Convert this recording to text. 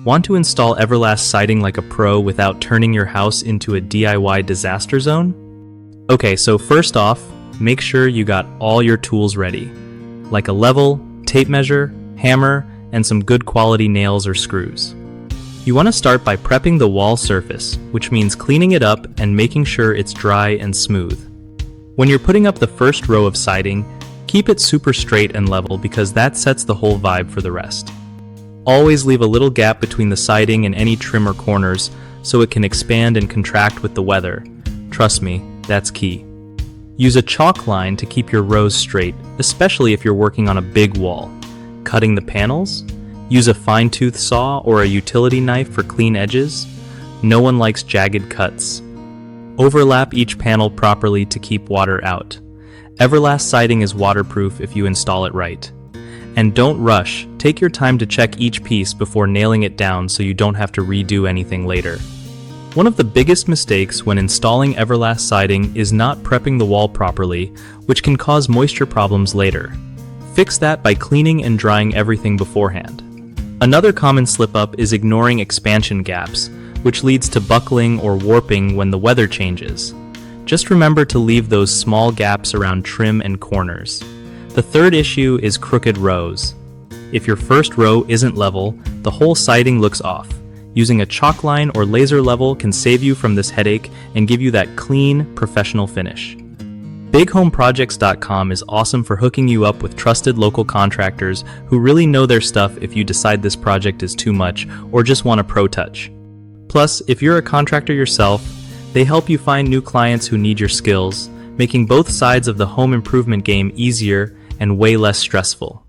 Want to install Everlast siding like a pro without turning your house into a DIY disaster zone? Okay, so first off, make sure you got all your tools ready, like a level, tape measure, hammer, and some good quality nails or screws. You want to start by prepping the wall surface, which means cleaning it up and making sure it's dry and smooth. When you're putting up the first row of siding, keep it super straight and level because that sets the whole vibe for the rest. Always leave a little gap between the siding and any trim or corners so it can expand and contract with the weather. Trust me, that's key. Use a chalk line to keep your rows straight, especially if you're working on a big wall. Cutting the panels? Use a fine-tooth saw or a utility knife for clean edges. No one likes jagged cuts. Overlap each panel properly to keep water out. Everlast siding is waterproof if you install it right. And don't rush, take your time to check each piece before nailing it down so you don't have to redo anything later. One of the biggest mistakes when installing Everlast siding is not prepping the wall properly, which can cause moisture problems later. Fix that by cleaning and drying everything beforehand. Another common slip-up is ignoring expansion gaps, which leads to buckling or warping when the weather changes. Just remember to leave those small gaps around trim and corners. The third issue is crooked rows. If your first row isn't level, the whole siding looks off. Using a chalk line or laser level can save you from this headache and give you that clean, professional finish. BigHomeProjects.com is awesome for hooking you up with trusted local contractors who really know their stuff if you decide this project is too much or just want a pro touch. Plus, if you're a contractor yourself, they help you find new clients who need your skills, making both sides of the home improvement game easier and way less stressful.